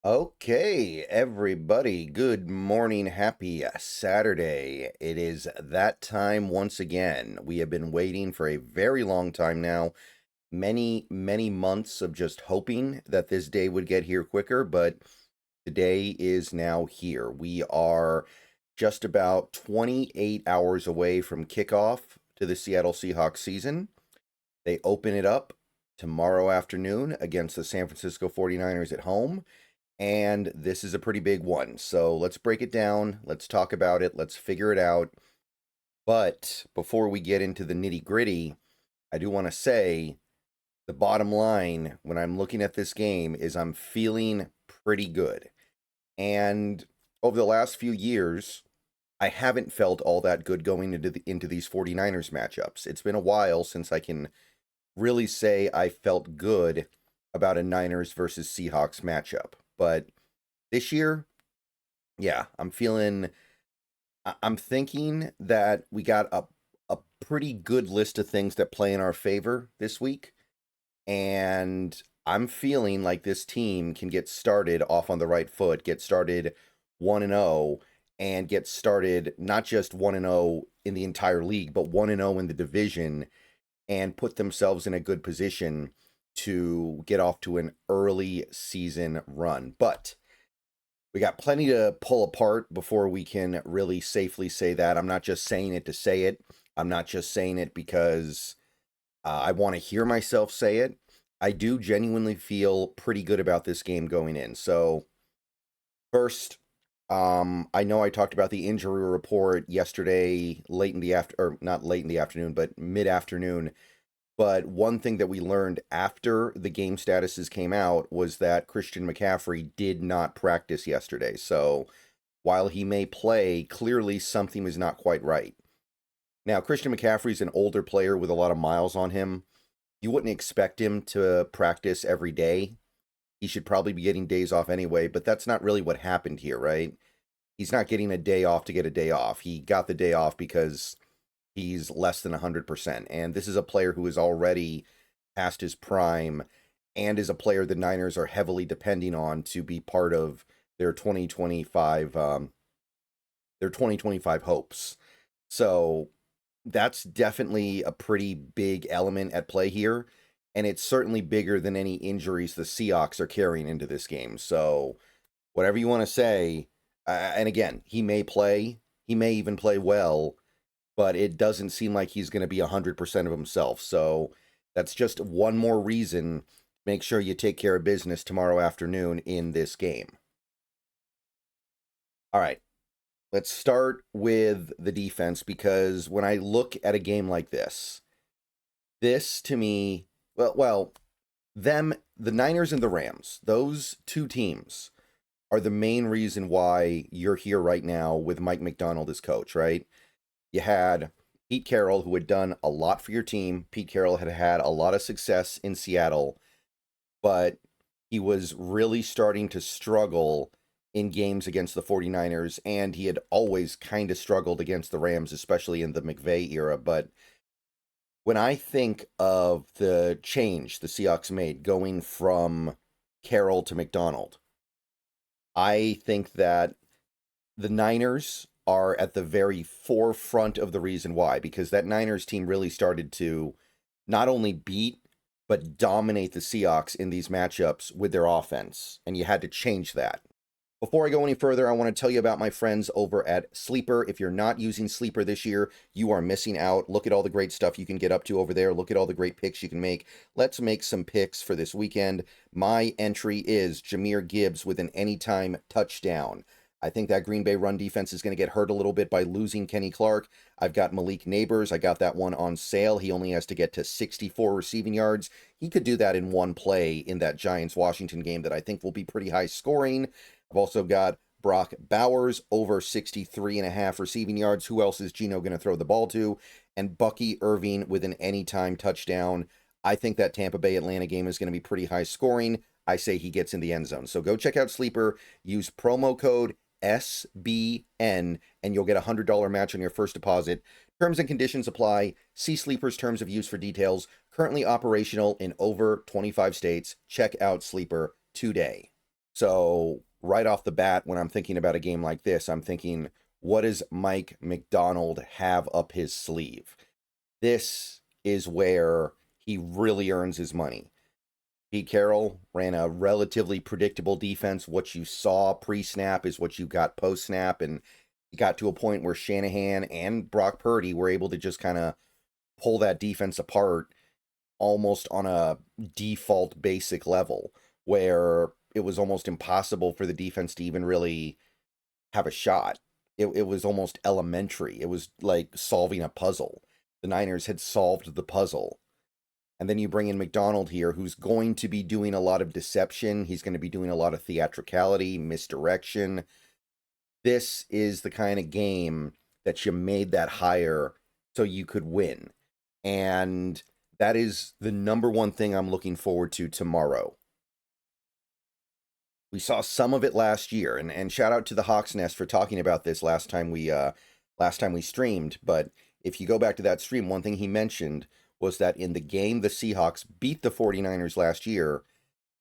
Okay, everybody, good morning. Happy Saturday. It is that time once again. We have been waiting for a very long time now. Many months of just hoping that this day would get here quicker, but the day is now here. We are just about 28 hours away from kickoff to the Seattle Seahawks season. They open it up tomorrow afternoon against the San Francisco 49ers at home. And this is a pretty big one. So let's break it down. Let's talk about it. Let's figure it out. But before we get into the nitty gritty, I do want to say the bottom line when I'm looking at this game is I'm feeling pretty good. And over the last few years, I haven't felt all that good going into these 49ers matchups. It's been a while since I can really say I felt good about a Niners versus Seahawks matchup. But this year, yeah, I'm thinking that we got a pretty good list of things that play in our favor this week. And I'm feeling like this team can get started off on the right foot, get started 1-0, and get started not just 1-0 in the entire league, but 1-0 in the division, and put themselves in a good position to get off to an early season run. But we got plenty to pull apart before we can really safely say that. I'm not just saying it to say it. I'm not just saying it because I want to hear myself say it. I do genuinely feel pretty good about this game going in. So first, I know I talked about the injury report yesterday, late in the or not late in the afternoon, but mid-afternoon. But one thing that we learned after the game statuses came out was that Christian McCaffrey did not practice yesterday. So while he may play, clearly something was not quite right. Now, Christian McCaffrey's an older player with a lot of miles on him. You wouldn't expect him to practice every day. He should probably be getting days off anyway, but that's not really what happened here, right? He's not getting a day off to get a day off. He got the day off because he's less than 100%. And this is a player who is already past his prime and is a player the Niners are heavily depending on to be part of their 2025 hopes. So that's definitely a pretty big element at play here. And it's certainly bigger than any injuries the Seahawks are carrying into this game. So whatever you want to say, and again, he may play, he may even play well, but it doesn't seem like he's going to be 100% of himself. So that's just one more reason. Make sure you take care of business tomorrow afternoon in this game. All right, let's start with the defense because when I look at a game like this to me, the Niners and the Rams, those two teams are the main reason why you're here right now with Mike Macdonald as coach, right? You had Pete Carroll, who had done a lot for your team. Pete Carroll had had a lot of success in Seattle, but he was really starting to struggle in games against the 49ers, and he had always kind of struggled against the Rams, especially in the McVay era. But when I think of the change the Seahawks made going from Carroll to Macdonald, I think that the Niners are at the very forefront of the reason why, because that Niners team really started to not only beat, but dominate the Seahawks in these matchups with their offense, and you had to change that. Before I go any further, I want to tell you about my friends over at Sleeper. If you're not using Sleeper this year, you are missing out. Look at all the great stuff you can get up to over there. Look at all the great picks you can make. Let's make some picks for this weekend. My entry is Jahmyr Gibbs with an anytime touchdown. I think that Green Bay run defense is going to get hurt a little bit by losing Kenny Clark. I've got Malik Neighbors. I got that one on sale. He only has to get to 64 receiving yards. He could do that in one play in that Giants-Washington game that I think will be pretty high scoring. I've also got Brock Bowers over 63.5 receiving yards. Who else is Gino going to throw the ball to? And Bucky Irving with an anytime touchdown. I think that Tampa Bay Atlanta game is going to be pretty high scoring. I say he gets in the end zone. So go check out Sleeper. Use promo code SBN and you'll get a $100 match on your first deposit. Terms and conditions apply. See Sleeper's terms of use for details. Currently operational in over 25 states. Check out Sleeper today. So right off the bat, when I'm thinking about a game like this, I'm thinking, what does Mike Macdonald have up his sleeve? This is where he really earns his money. Pete Carroll ran a relatively predictable defense. What you saw pre-snap is what you got post-snap, and it got to a point where Shanahan and Brock Purdy were able to just kind of pull that defense apart almost on a default basic level, where it was almost impossible for the defense to even really have a shot. It was almost elementary. It was like solving a puzzle. The Niners had solved the puzzle. And then you bring in Macdonald here, who's going to be doing a lot of deception. He's going to be doing a lot of theatricality, misdirection. This is the kind of game that you made that hire so you could win. And that is the number one thing I'm looking forward to tomorrow. We saw some of it last year, and shout out to the Hawks Nest for talking about this last time we streamed. But if you go back to that stream, one thing he mentioned was that in the game the Seahawks beat the 49ers last year,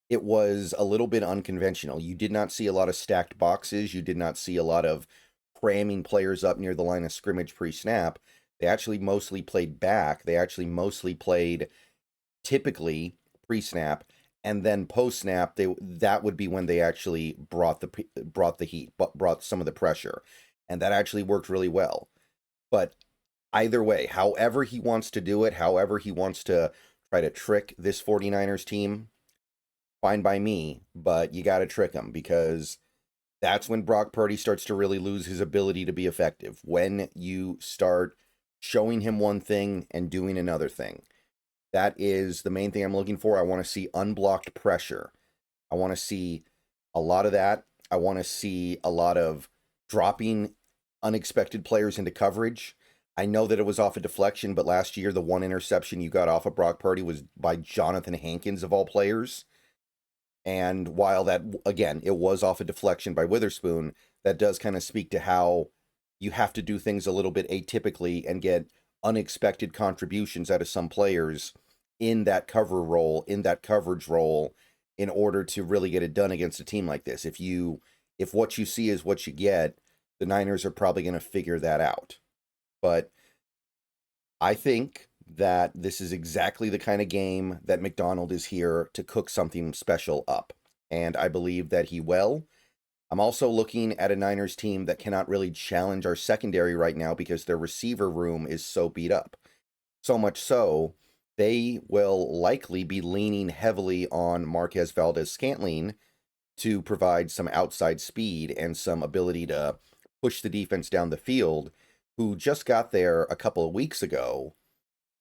it was a little bit unconventional. You did not see a lot of stacked boxes. You did not see a lot of cramming players up near the line of scrimmage pre-snap. They actually mostly played back. They actually mostly played typically pre-snap, and then post-snap, that would be when they actually brought the heat, brought some of the pressure, and that actually worked really well. But either way, however he wants to do it, however he wants to try to trick this 49ers team, fine by me, but you got to trick him, because that's when Brock Purdy starts to really lose his ability to be effective. When you start showing him one thing and doing another thing. That is the main thing I'm looking for. I want to see unblocked pressure. I want to see a lot of that. I want to see a lot of dropping unexpected players into coverage. I know that it was off a deflection, but last year the one interception you got off of Brock Purdy was by Jonathan Hankins of all players. And while that, again, it was off a deflection by Witherspoon, that does kind of speak to how you have to do things a little bit atypically and get unexpected contributions out of some players in that cover role, in that coverage role, in order to really get it done against a team like this. If what you see is what you get, the Niners are probably going to figure that out. But I think that this is exactly the kind of game that Macdonald is here to cook something special up. And I believe that he will. I'm also looking at a Niners team that cannot really challenge our secondary right now because their receiver room is so beat up. So much so, they will likely be leaning heavily on Marquez Valdes-Scantling to provide some outside speed and some ability to push the defense down the field, who just got there a couple of weeks ago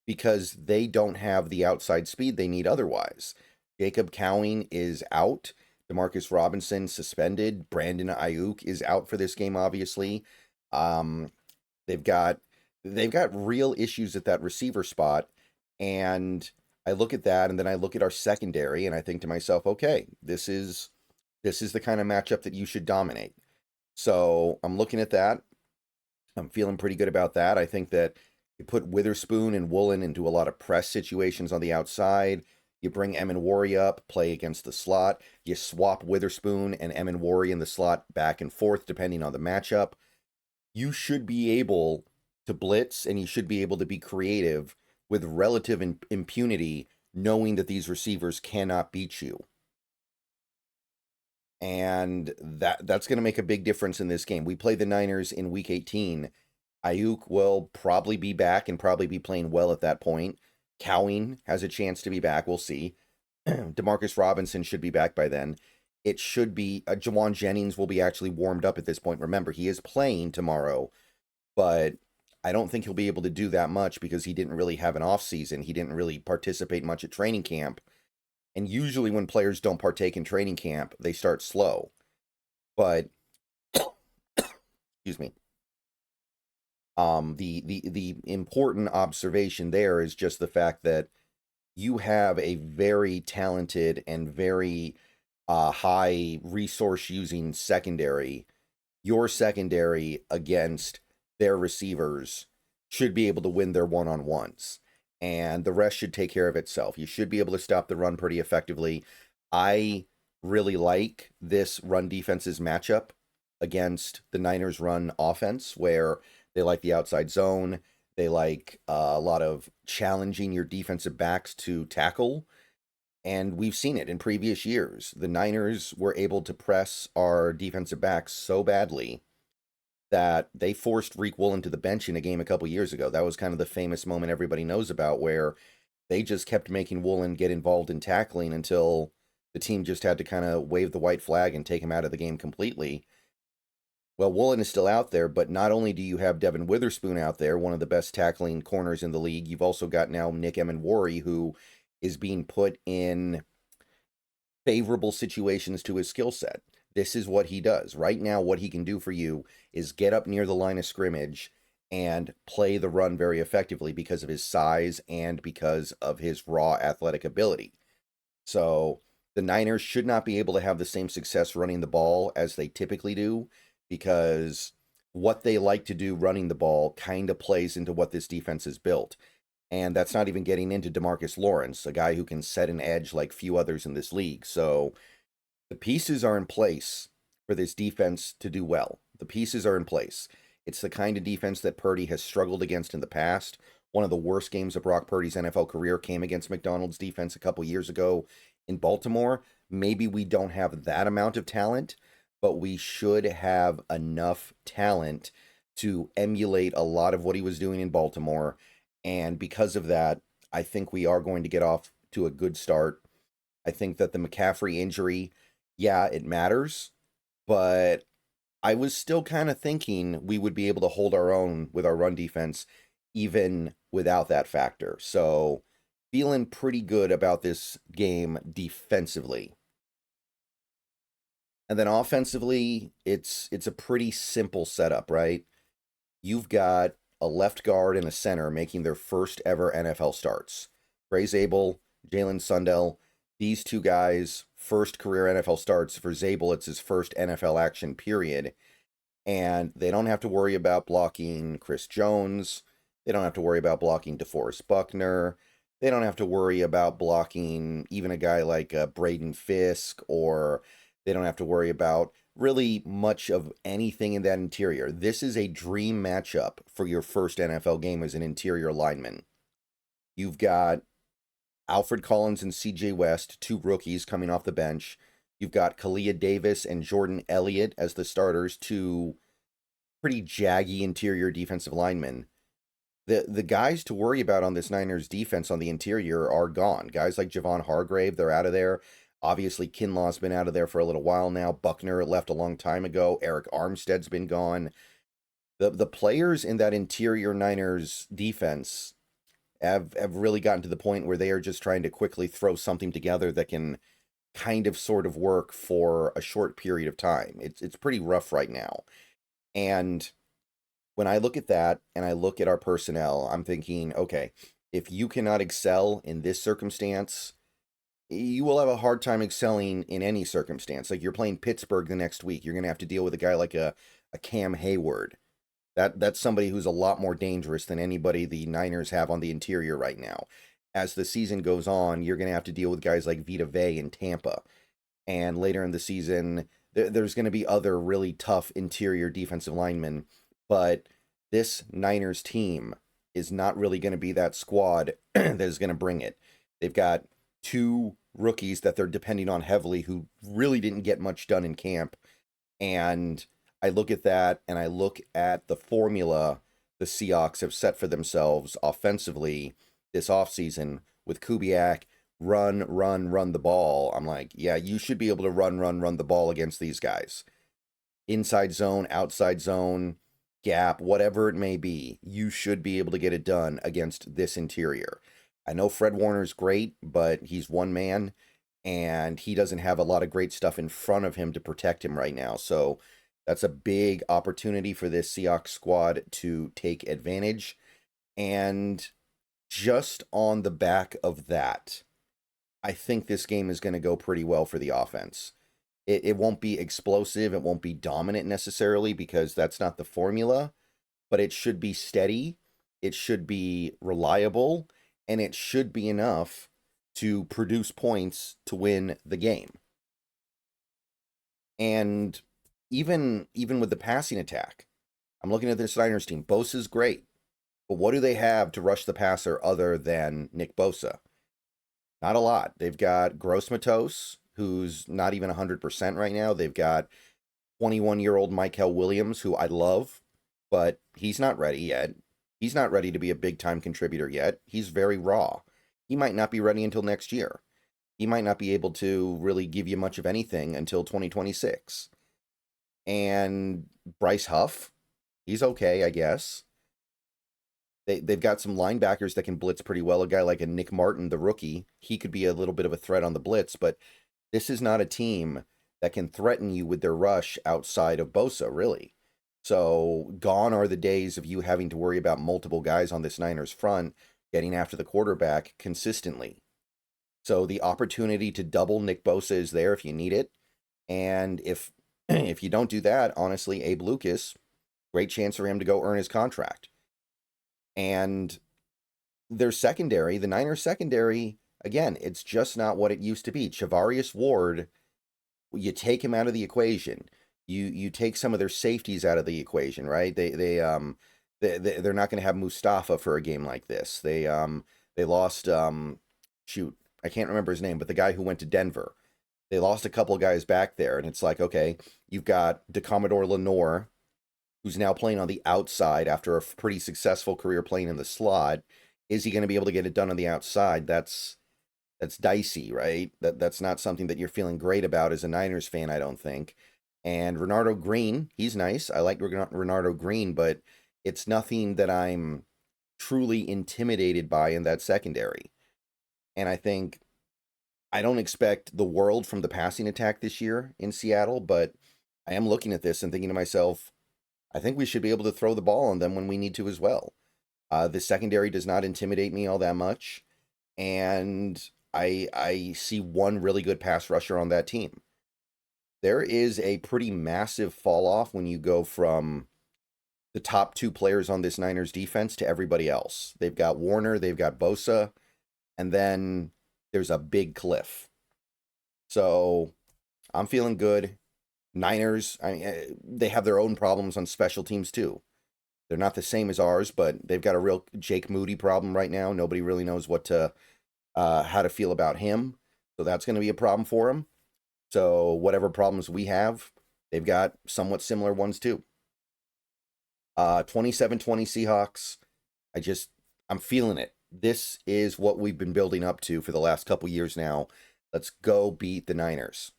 because they don't have the outside speed they need otherwise. Jacob Cowing is out. Demarcus Robinson suspended. Brandon Ayuk is out for this game, obviously. They've got real issues at that receiver spot. And I look at that, and then I look at our secondary, and I think to myself, okay, this is the kind of matchup that you should dominate. So I'm looking at that. I'm feeling pretty good about that. I think that you put Witherspoon and Woolen into a lot of press situations on the outside. You bring Emenwari up, play against the slot. You swap Witherspoon and Emenwari in the slot back and forth, depending on the matchup. You should be able to blitz, and you should be able to be creative with relative impunity, knowing that these receivers cannot beat you. And that's going to make a big difference in this game. We play the Niners in Week 18. Ayuk will probably be back and probably be playing well at that point. Cowing has a chance to be back. We'll see. Demarcus Robinson should be back by then. It should be Jawan Jennings will be actually warmed up at this point. Remember, he is playing tomorrow, but I don't think he'll be able to do that much because he didn't really have an off season. He didn't really participate much at training camp. And usually when players don't partake in training camp, they start slow. But excuse me. The important observation there is just the fact that you have a very talented and very high resource using secondary. Your secondary against their receivers should be able to win their one-on-ones, and the rest should take care of itself. You should be able to stop the run pretty effectively. I really like this run defense's matchup against the Niners' run offense, where they like the outside zone. They like a lot of challenging your defensive backs to tackle. And we've seen it in previous years. The Niners were able to press our defensive backs so badly that they forced Reek Woolen to the bench in a game a couple years ago. That was kind of the famous moment everybody knows about, where they just kept making Woolen get involved in tackling until the team just had to kind of wave the white flag and take him out of the game completely. Well, Woolen is still out there, but not only do you have Devin Witherspoon out there, one of the best tackling corners in the league, you've also got now Nick Emenwari, who is being put in favorable situations to his skill set. This is what he does. Right now, what he can do for you is get up near the line of scrimmage and play the run very effectively because of his size and because of his raw athletic ability. So the Niners should not be able to have the same success running the ball as they typically do, because what they like to do running the ball kind of plays into what this defense is built. And that's not even getting into DeMarcus Lawrence, a guy who can set an edge like few others in this league. So the pieces are in place for this defense to do well. The pieces are in place. It's the kind of defense that Purdy has struggled against in the past. One of the worst games of Brock Purdy's NFL career came against McDonald's defense a couple years ago in Baltimore. Maybe we don't have that amount of talent, but we should have enough talent to emulate a lot of what he was doing in Baltimore. And because of that, I think we are going to get off to a good start. I think that the McCaffrey injury, yeah, it matters, but I was still kind of thinking we would be able to hold our own with our run defense even without that factor. So feeling pretty good about this game defensively. And then offensively, it's a pretty simple setup, right? You've got a left guard and a center making their first ever NFL starts. Bray Zabel, Jalen Sundell, these two guys, first career NFL starts. For Zabel, it's his first NFL action, period. And they don't have to worry about blocking Chris Jones. They don't have to worry about blocking DeForest Buckner. They don't have to worry about blocking even a guy like Braden Fisk, or they don't have to worry about really much of anything in that interior. This is a dream matchup for your first NFL game as an interior lineman. You've got Alfred Collins and CJ West, two rookies coming off the bench. You've got Kalia Davis and Jordan Elliott as the starters, two pretty jaggy interior defensive linemen. The guys to worry about on this Niners defense on the interior are gone. Guys like Javon Hargrave, they're out of there. Obviously, Kinlaw's been out of there for a little while now. Buckner left a long time ago. Eric Armstead's been gone. The players in that interior Niners defense have really gotten to the point where they are just trying to quickly throw something together that can kind of sort of work for a short period of time. It's pretty rough right now. And when I look at that and I look at our personnel, I'm thinking, okay, if you cannot excel in this circumstance, you will have a hard time excelling in any circumstance. Like, you're playing Pittsburgh the next week. You're going to have to deal with a guy like a Cam Hayward. That's somebody who's a lot more dangerous than anybody the Niners have on the interior right now. As the season goes on, you're going to have to deal with guys like Vita Vea in Tampa. And later in the season, there's going to be other really tough interior defensive linemen. But this Niners team is not really going to be that squad that is going to bring it. They've got two rookies that they're depending on heavily who really didn't get much done in camp. And I look at that and I look at the formula the Seahawks have set for themselves offensively this offseason with Kubiak, run the ball. I'm like, yeah, you should be able to run the ball against these guys. Inside zone, outside zone, gap, whatever it may be, you should be able to get it done against this interior. I know Fred Warner's great, but he's one man, and he doesn't have a lot of great stuff in front of him to protect him right now. So that's a big opportunity for this Seahawks squad to take advantage. And just on the back of that, I think this game is going to go pretty well for the offense. It won't be explosive. It won't be dominant necessarily, because that's not the formula, but it should be steady. It should be reliable, and it should be enough to produce points to win the game. And even with the passing attack, I'm looking at this Niners team. Bosa's great, but what do they have to rush the passer other than Nick Bosa? Not a lot. They've got Grossmatos, who's not even 100% right now. They've got 21-year-old Michael Williams, who I love, but he's not ready yet. He's not ready to be a big-time contributor yet. He's very raw. He might not be ready until next year. He might not be able to really give you much of anything until 2026. And Bryce Huff, he's okay, I guess. They've got some linebackers that can blitz pretty well. A guy like a Nick Martin, the rookie, he could be a little bit of a threat on the blitz, but this is not a team that can threaten you with their rush outside of Bosa, really. So gone are the days of you having to worry about multiple guys on this Niners front getting after the quarterback consistently. So the opportunity to double Nick Bosa is there if you need it. And if if you don't do that, honestly, Abe Lucas, great chance for him to go earn his contract. And their secondary, the Niners secondary, again, it's just not what it used to be. Charvarius Ward, you take him out of the equation. You take some of their safeties out of the equation, right? They're not going to have Mustafa for a game like this. They lost shoot, I can't remember his name, but the guy who went to Denver. They lost a couple of guys back there, and it's like, okay, you've got DeCommodore Lenore, who's now playing on the outside after a pretty successful career playing in the slot. Is he going to be able to get it done on the outside? That's dicey, right? That's not something that you're feeling great about as a Niners fan, I don't think. And Renardo Green, he's nice. I like Renardo Green, but it's nothing that I'm truly intimidated by in that secondary. And I don't expect the world from the passing attack this year in Seattle, but I am looking at this and thinking to myself, I think we should be able to throw the ball on them when we need to as well. The secondary does not intimidate me all that much, and I see one really good pass rusher on that team. There is a pretty massive fall off when you go from the top two players on this Niners defense to everybody else. They've got Warner, they've got Bosa, and then there's a big cliff. So I'm feeling good. Niners, they have their own problems on special teams too. They're not the same as ours, but they've got a real Jake Moody problem right now. Nobody really knows how to feel about him. So that's going to be a problem for them. So whatever problems we have, they've got somewhat similar ones too. 27-20 Seahawks. I'm feeling it. This is what we've been building up to for the last couple years now. Let's go beat the Niners.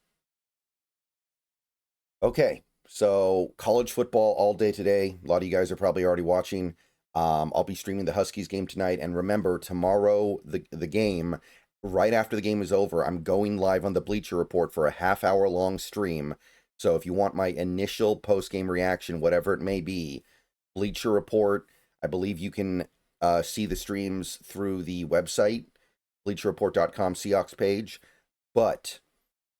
Okay, so college football all day today. A lot of you guys are probably already watching. I'll be streaming the Huskies game tonight. And remember, tomorrow, the game, right after the game is over, I'm going live on the Bleacher Report for a half-hour long stream. So if you want my initial post-game reaction, whatever it may be, Bleacher Report, I believe you can see the streams through the website, bleacherreport.com Seahawks page. But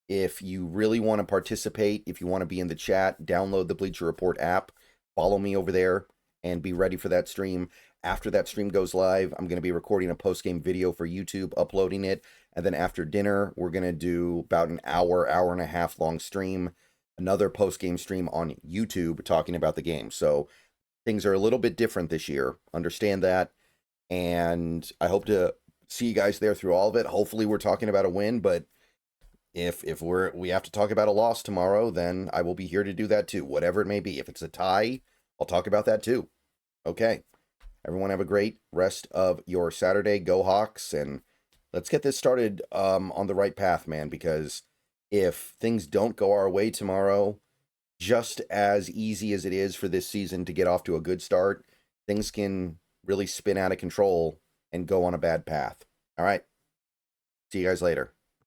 if you really want to participate, if you want to be in the chat, download the Bleacher Report app, follow me over there, and be ready for that stream. After that stream goes live, I'm going to be recording a post-game video for YouTube, uploading it, and then after dinner, we're going to do about an hour and a half long stream, another post-game stream on YouTube talking about the game. So things are a little bit different this year. Understand that, and I hope to see you guys there through all of it. Hopefully we're talking about a win, but if we have to talk about a loss tomorrow, then I will be here to do that too, whatever it may be. If it's a tie, I'll talk about that too. Okay. Everyone have a great rest of your Saturday. Go Hawks, and let's get this started on the right path, man, because if things don't go our way tomorrow, just as easy as it is for this season to get off to a good start, things can really spin out of control and go on a bad path. All right. See you guys later.